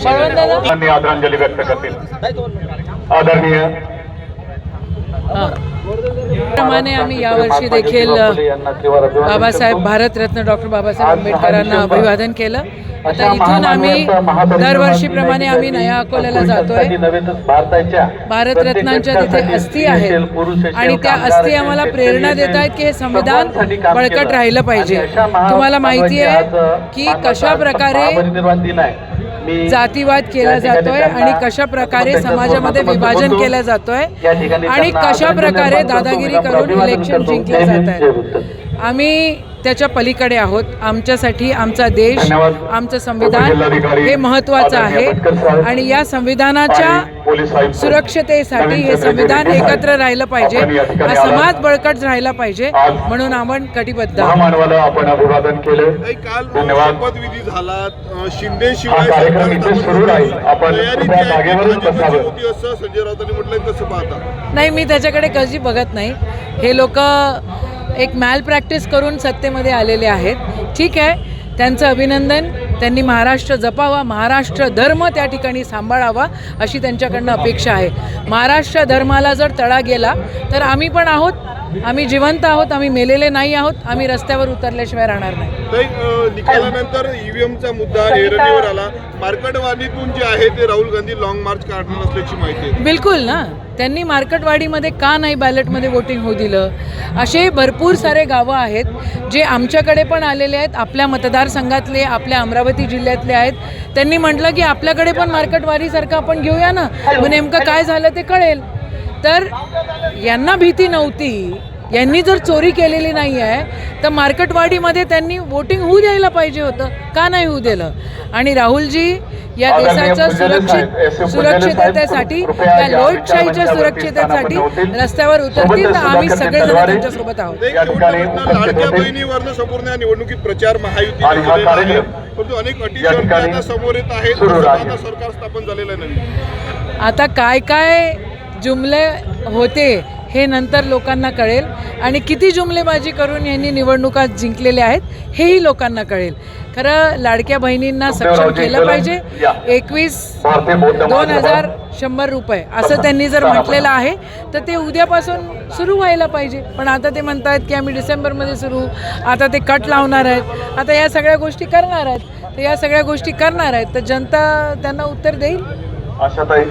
त्यांनी आदरांजली व्यक्त करतील. आदरणीय प्रमाणे आम्ही यावर्षी देखील बाबासाहेब भारतरत्न डॉक्टर बाबासाहेब आंबेडकरांना अभिवादन केलं. आता इथून आम्ही दरवर्षीप्रमाणे आम्ही नया अकोल्याला जातोय. भारतरत्नांच्या तिथे अस्थी आहेत आणि त्या अस्थी आम्हाला प्रेरणा देत आहेत की हे संविधान बळकट राहिलं पाहिजे. तुम्हाला माहिती आहे की कशा प्रकारे जातीवाद केला जातोय आणि कशा प्रकारे समाजामध्ये विभाजन केलं जातोय आणि कशा प्रकारे दादागिरी करून इलेक्शन जिंकले जात आहेत. आम्ही त्याच्या पलीकडे आहोत. आमच्यासाठी आमचा देश, आमचं संविधान हे महत्त्वाचं आहे आणि या संविधानाच्या सुरक्षतेसाठी हे संविधान एकत्र राहिलं पाहिजे, हा समाज बळकट राहिला पाहिजे म्हणून आपण कटिबद्ध आहोत. आपण अभिवादन केले. धन्यवाद. शपथविधी झाला. शिंदे शिवाय आपण जागेवरच बसावं असं संजय राऊतांनी म्हटलंय, कसं पाहता? नाही, मी त्याच्याकडे कधी बघत नाही. हे लोक एक मॅल प्रॅक्टिस करून सत्तेमध्ये आलेले आहेत. ठीक आहे, त्यांचं अभिनंदन. त्यांनी महाराष्ट्र जपावा, महाराष्ट्र धर्म त्या ठिकाणी सांभाळावा अशी त्यांच्याकडनं अपेक्षा आहे. महाराष्ट्र धर्माला जर तडा गेला तर आम्ही पण आहोत, आम्ही जिवंत आहोत, आम्ही मेलेले नाही आहोत. आम्ही रस्त्यावर उतरल्याशिवाय राहणार नाही. निकालानंतर ईव्हीएमचा मुद्दा ऐरणीवर आला. मार्केटवाडीतून जे आहे ते राहुल गांधी लॉंग मार्च काढणार असल्याची माहिती आहे. बिलकुल ना, त्यांनी मार्केटवाडीमध्ये का नाही बॅलेटमध्ये वोटिंग होऊ दिलं? असे भरपूर सारे गावं आहेत जे आमच्याकडे पण आलेले आहेत, आपल्या मतदारसंघातले, आपल्या अमरावती जिल्ह्यातले आहेत. त्यांनी म्हटलं की आपल्याकडे पण मार्केटवाडीसारखं आपण घेऊया ना, मग नेमकं काय झालं ते कळेल. तर यांना भीती नव्हती, यांनी जर चोरी केलेली नाही आहे तर मार्केटवाडीमध्ये त्यांनी वोटिंग होऊ द्यायला पाहिजे होतं, का नाही होऊ दिलं? आणि राहुलजी या देशाच्या सुरक्षिततेसाठी, या लोकशाहीच्या सुरक्षिततेसाठी रस्त्यावर उतरतील तर आम्ही सगळेजण त्यांच्यासोबत आहोत. लाडक्या बहिणीवरनं संपूर्ण निवडणुकीत प्रचार महायुती परंतु अनेक अटी समोर येत आहेत. आता सरकार स्थापन झालेलं नाही. आता काय काय जुमले होते हे नंतर लोकांना कळेल आणि किती जुमलेबाजी करून यांनी निवडणुका जिंकलेल्या आहेत हेही लोकांना कळेल. खरं लाडक्या बहिणींना सक्षम केलं पाहिजे. 21,000-2,100 रुपये असं त्यांनी जर म्हटलेलं आहे तर ते उद्यापासून सुरू व्हायला पाहिजे. पण आता ते म्हणत आहेत की आम्ही डिसेंबरमध्ये सुरू, आता ते कट लावणार आहेत, आता या सगळ्या गोष्टी करणार आहेत. तर या सगळ्या गोष्टी करणार आहेत तर जनता त्यांना उत्तर देईल. आशाताई